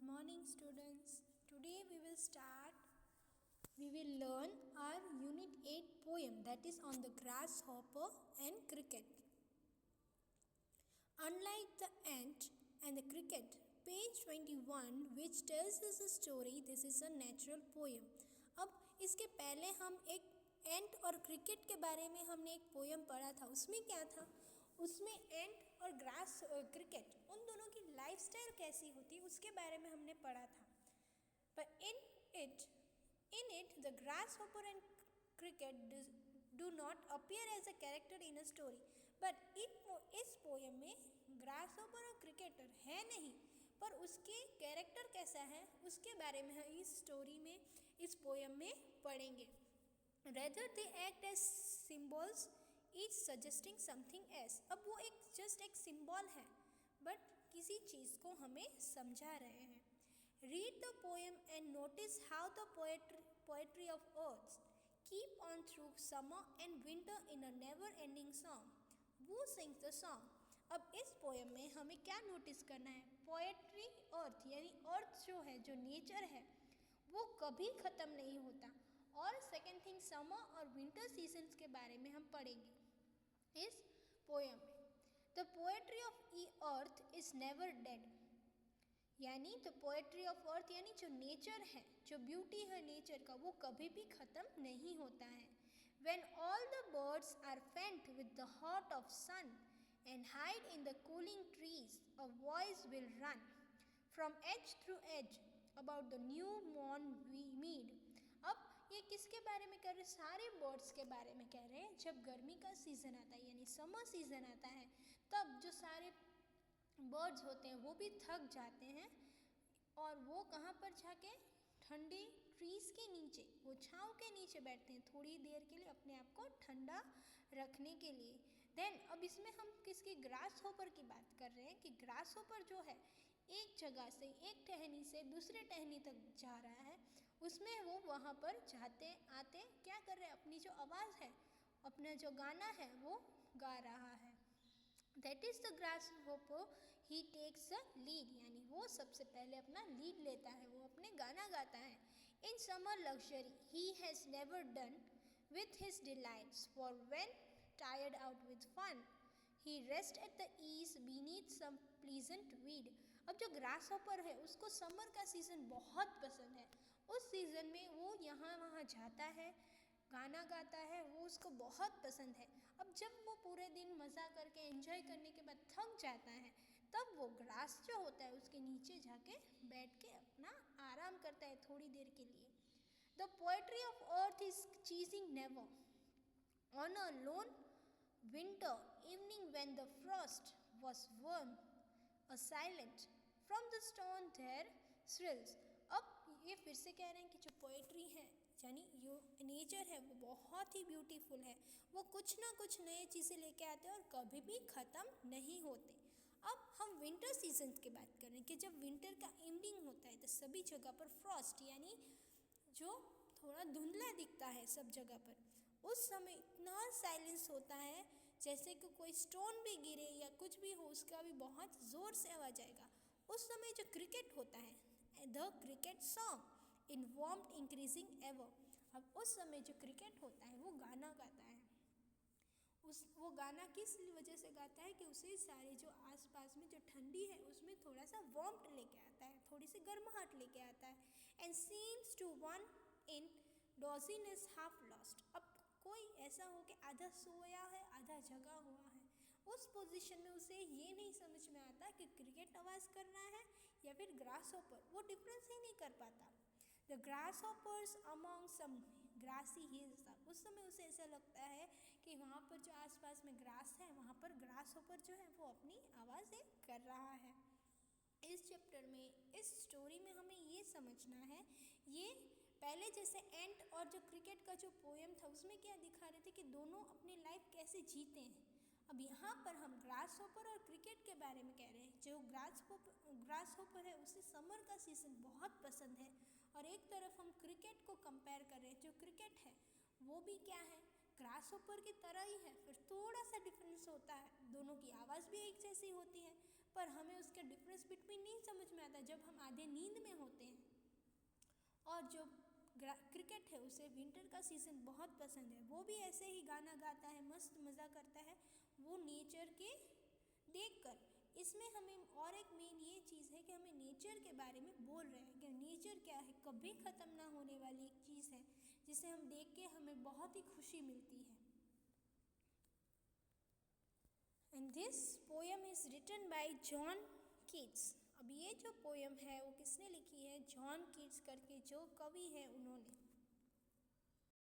morning, students. Today we will learn our Unit 8 poem, that is on the grasshopper and cricket. Unlike the ant and the cricket, page 21 which tells us a story, this is a natural poem. अब इसके पहले हम एक एंट और cricket के बारे में हमने एक पोएम पढ़ा था. उसमें क्या था? उसमें एंट और क्रिकेट उन दोनों की लाइफस्टाइल कैसी होती उसके बारे में हमने पढ़ा था. पर in it the grasshopper and cricket do not appear as a character in a story. But इस पोएम में ग्रासहॉपर और क्रिकेटर है नहीं, पर उसके कैरेक्टर कैसा है उसके बारे में हम इस स्टोरी में, इस पोएम में पढ़ेंगे. Rather they act as symbols, each suggesting something else. अब वो एक सिंबल है, बट किसी चीज़ को हमें समझा रहे हैं. Read the poem and notice how the poetry of earth keep on through summer and winter in a never-ending song. Who sings the song? अब इस पोएम में हमें क्या नोटिस करना है? पोएट्री अर्थ यानी अर्थ जो है, जो नेचर है, वो कभी ख़त्म नहीं होता. और सेकेंड थिंग, समर और विंटर सीजन्स के बारे में हम पढ़ेंगे इस पोएम में. The poetry of earth is never dead, यानी द पोएट्री ऑफ अर्थ यानी जो नेचर है, जो ब्यूटी है नेचर का, वो कभी भी ख़त्म नहीं होता है. When all the birds are faint with the heat of sun and hide in the cooling trees, a voice will run from edge through edge about the new mown mead. अब ये किसके बारे में कह रहे हैं? सारे बर्ड्स के बारे में कह रहे हैं. जब गर्मी का सीज़न आता है यानी समर सीज़न आता है, तब जो सारे बर्ड्स होते हैं वो भी थक जाते हैं और वो कहाँ पर जाके ठंडी ट्रीज़ के नीचे, वो छाँव के नीचे बैठते हैं थोड़ी देर के लिए अपने आप को ठंडा रखने के लिए. देन अब इसमें हम किसकी, ग्रासहॉपर की बात कर रहे हैं कि ग्रासहॉपर जो है एक जगह से, एक टहनी से दूसरे टहनी तक जा रहा है. उसमें वो वहाँ पर जाते आते क्या कर रहे हैं? अपनी जो आवाज़ है, अपना जो गाना है वो गा रहा है. That is the grasshopper, he takes the lead, यानी वो सबसे पहले अपना लीड लेता है, वो अपने गाना गाता है. In summer luxury he has never done with his delights, for when tired out with fun, he rests at the ease beneath some pleasant weed. अब जो ग्रासहॉपर है उसको समर का सीज़न बहुत पसंद है. उस सीज़न में वो यहाँ वहाँ जाता है, गाना गाता है, वो उसको बहुत पसंद है. अब जब वो पूरे दिन मज़ा करके एंजॉय करने के बाद थक जाता है, तब वो ग्रास जो होता है उसके नीचे जाके बैठ के अपना आराम करता है थोड़ी देर के लिए. The poetry of earth is ceasing never. On a lone winter evening when the frost was warm, a silent from the stone there thrills. अब ये फिर से कह रहे हैं कि जो पोएट्री है यानी जो नेचर है वो बहुत ही ब्यूटीफुल है. वो कुछ ना कुछ नए चीज़ें लेके आते हैं और कभी भी ख़त्म नहीं होते. अब हम विंटर सीजन्स की बात कर रहे हैं कि जब विंटर का एंडिंग होता है तो सभी जगह पर फ्रॉस्ट यानी जो थोड़ा धुंधला दिखता है सब जगह पर. उस समय इतना साइलेंस होता है जैसे कि कोई स्टोन भी गिरे या कुछ भी हो, उसका भी बहुत ज़ोर से आवाज़ आएगा. उस समय जो क्रिकेट होता है, the cricket song in warmth increasing ever. अब उस समय जो क्रिकेट होता है वो गाना गाता है. वो गाना किस वजह से गाता है कि उसे सारे जो आसपास में जो ठंडी है उसमें थोड़ा सा वार्मथ लेके आता है, थोड़ी सी गर्माहट लेके आता है. And seems to one in dodginess half lost. अब कोई ऐसा हो कि आधा सोया है आधा जगा हुआ है, उस पोजीशन में उसे ये नहीं समझ में आता कि क्रिकेट आवाज़ कर रहा है या फिर ग्रासहॉपर, वो डिफरेंस ही नहीं कर पाता. The grasshoppers among some grassy hills. उस समय उसे ऐसा लगता है कि वहाँ पर जो आसपास में ग्रास है वहाँ पर ग्रासहॉपर जो है वो अपनी आवाज़ें कर रहा है. इस चैप्टर में, इस स्टोरी में हमें ये समझना है, ये पहले जैसे एंट और जो क्रिकेट का जो पोएम था उसमें क्या दिखा रहे थे कि दोनों अपनी लाइफ कैसे जीते हैं. अब यहाँ पर हम ग्रासहॉपर और क्रिकेट के बारे में कह रहे हैं. जो ग्रासहॉपर है उसे समर का सीज़न बहुत पसंद है और एक तरफ हम क्रिकेट को कंपेयर कर रहे हैं. जो क्रिकेट है वो भी क्या है, ग्रासहॉपर की तरह ही है, फिर थोड़ा सा डिफरेंस होता है. दोनों की आवाज़ भी एक जैसी होती है पर हमें उसके डिफरेंस बिटवीन नहीं समझ में आता जब हम आधे नींद में होते हैं। और जो क्रिकेट है उसे विंटर का सीज़न बहुत पसंद है, वो भी ऐसे ही गाना गाता है, मस्त मज़ा करता है वो नेचर के देखकर। इसमें हमें और एक मेन ये चीज़ है कि हमें नेचर के बारे में बोल रहे हैं कि नेचर क्या है, कभी ख़त्म ना होने वाली एक चीज़ है जिसे हम देख के हमें बहुत ही खुशी मिलती है। And this poem is written by John Keats. अब ये जो पोएम है वो किसने लिखी है, जॉन कीट्स करके जो कवि है उन्होंने।